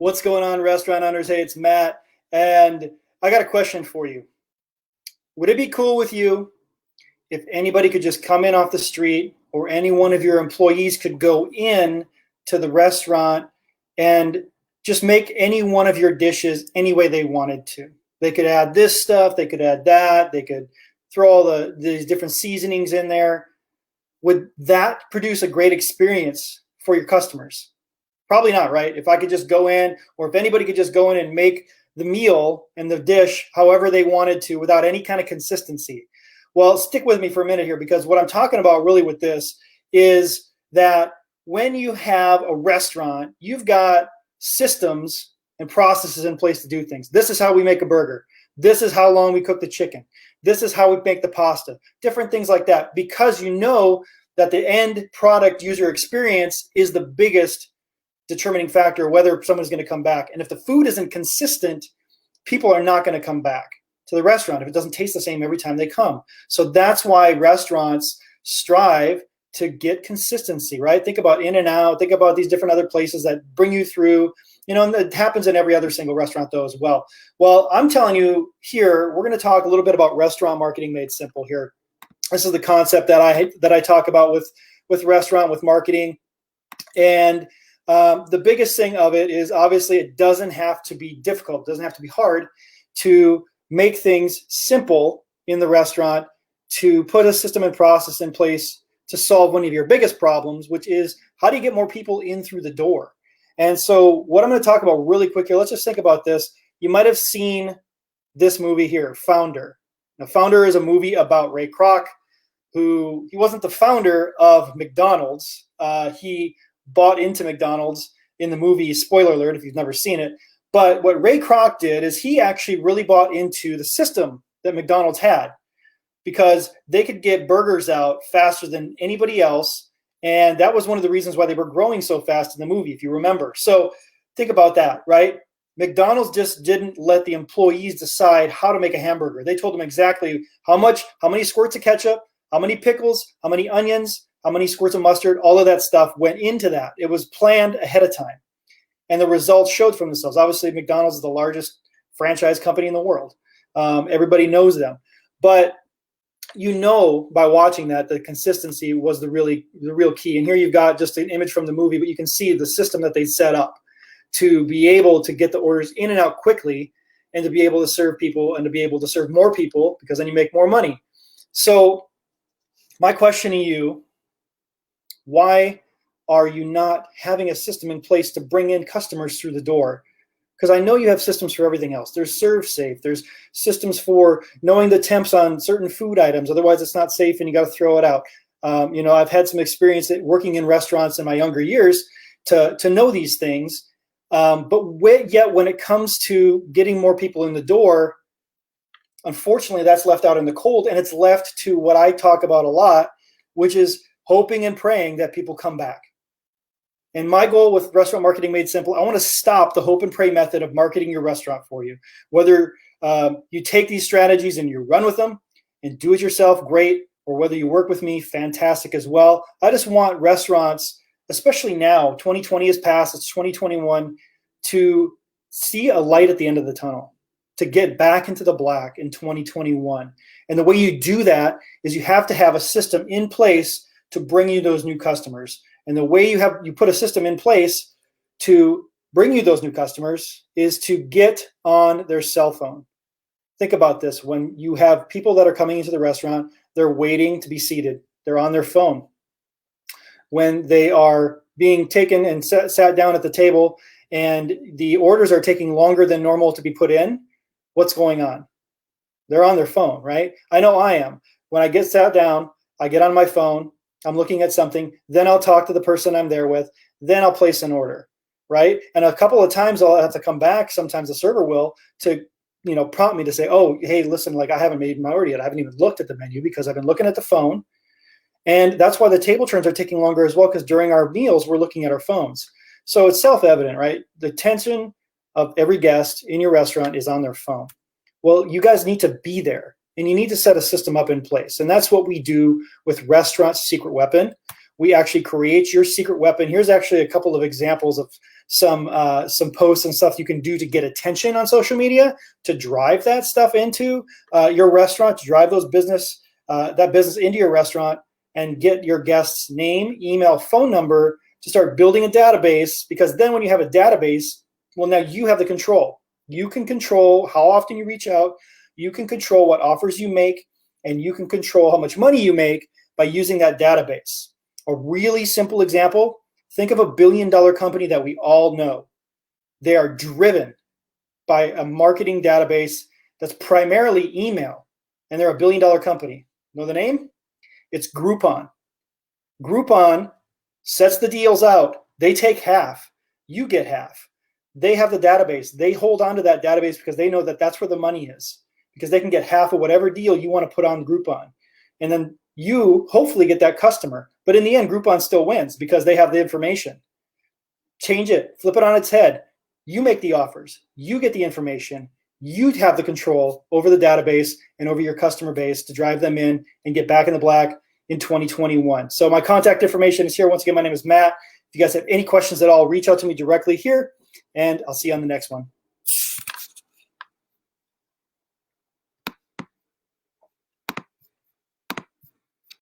What's going on, restaurant owners? Hey, it's Matt, and I got a question for you. Would it be cool with you if anybody could just come in off the street, or any one of your employees could go in to the restaurant and just make any one of your dishes any way they wanted to? They could add this stuff, they could add that, they could throw all these different seasonings in there. Would that produce a great experience for your customers? Probably not, right? If I could just go in, or if anybody could just go in and make the meal and the dish however they wanted to without any kind of consistency. Well, stick with me for a minute here, because what I'm talking about really with this is that when you have a restaurant, you've got systems and processes in place to do things. This is how we make a burger. This is how long we cook the chicken. This is how we make the pasta. Different things like that, because you know that the end product user experience is the biggest determining factor whether someone's going to come back. And if the food isn't consistent, people are not going to come back to the restaurant if it doesn't taste the same every time they come. So that's why restaurants strive to get consistency, right? Think about In-N-Out, think about these different other places that bring you through, and it happens in every other single restaurant though as well. Well, I'm telling you here, we're going to talk a little bit about restaurant marketing made simple here. This is the concept that I talk about with restaurant, with marketing. And the biggest thing of it is, obviously, it doesn't have to be difficult. It doesn't have to be hard to make things simple in the restaurant, to put a system and process in place to solve one of your biggest problems, which is how do you get more people in through the door? And so what I'm going to talk about really quick here, let's just think about this. You might have seen this movie here, Founder. Now, Founder is a movie about Ray Kroc, he wasn't the founder of McDonald's. He bought into McDonald's in the movie, spoiler alert if you've never seen it. But what Ray Kroc did is he actually really bought into the system that McDonald's had, because they could get burgers out faster than anybody else. And that was one of the reasons why they were growing so fast in the movie, if you remember. So think about that, right? McDonald's just didn't let the employees decide how to make a hamburger. They told them exactly how many squirts of ketchup, how many pickles, how many onions, how many squirts of mustard, all of that stuff went into that. It was planned ahead of time. And the results showed for themselves. Obviously, McDonald's is the largest franchise company in the world. Everybody knows them. But by watching that, the consistency was the real key. And here you've got just an image from the movie, but you can see the system that they set up to be able to get the orders in and out quickly, and to be able to serve people, and to be able to serve more people, because then you make more money. So my question to you, why are you not having a system in place to bring in customers through the door? Because I know you have systems for everything else. There's ServSafe. There's systems for knowing the temps on certain food items. Otherwise, it's not safe and you got to throw it out. I've had some experience working in restaurants in my younger years to know these things. Yet when it comes to getting more people in the door, unfortunately, that's left out in the cold. And it's left to what I talk about a lot, which is hoping and praying that people come back. And my goal with Restaurant Marketing Made Simple, I want to stop the hope and pray method of marketing your restaurant for you. Whether you take these strategies and you run with them and do it yourself, great. Or whether you work with me, fantastic as well. I just want restaurants, especially now, 2020 has passed, it's 2021, to see a light at the end of the tunnel, to get back into the black in 2021. And the way you do that is you have to have a system in place to bring you those new customers. And the way you put a system in place to bring you those new customers is to get on their cell phone. Think about this. When you have people that are coming into the restaurant, they're waiting to be seated. They're on their phone. When they are being taken and sat down at the table and the orders are taking longer than normal to be put in, what's going on? They're on their phone, right? I know I am. When I get sat down, I get on my phone, I'm looking at something, then I'll talk to the person I'm there with, then I'll place an order, right? And a couple of times I'll have to come back, sometimes the server will, to prompt me to say, oh, hey, listen, like I haven't made my order yet. I haven't even looked at the menu because I've been looking at the phone. And that's why the table turns are taking longer as well, because during our meals, we're looking at our phones. So it's self-evident, right? The attention of every guest in your restaurant is on their phone. Well, you guys need to be there. And you need to set a system up in place. And that's what we do with Restaurant Secret Weapon. we actually create your secret weapon. Here's actually a couple of examples of some posts and stuff you can do to get attention on social media, to drive that stuff into your restaurant, to drive those business into your restaurant, and get your guest's name, email, phone number to start building a database. Because then when you have a database, well, now you have the control. You can control how often you reach out. You can control what offers you make, and you can control how much money you make by using that database. A really simple example, think of a billion-dollar company that we all know. They are driven by a marketing database that's primarily email, and they're a billion-dollar company. Know the name? It's Groupon. Groupon sets the deals out. They take half. You get half. They have the database. They hold on to that database because they know that that's where the money is, because they can get half of whatever deal you want to put on Groupon. And then you hopefully get that customer. But in the end, Groupon still wins because they have the information. Change it, flip it on its head. You make the offers. You get the information. You have the control over the database and over your customer base to drive them in and get back in the black in 2021. So my contact information is here. Once again, my name is Matt. If you guys have any questions at all, reach out to me directly here, and I'll see you on the next one.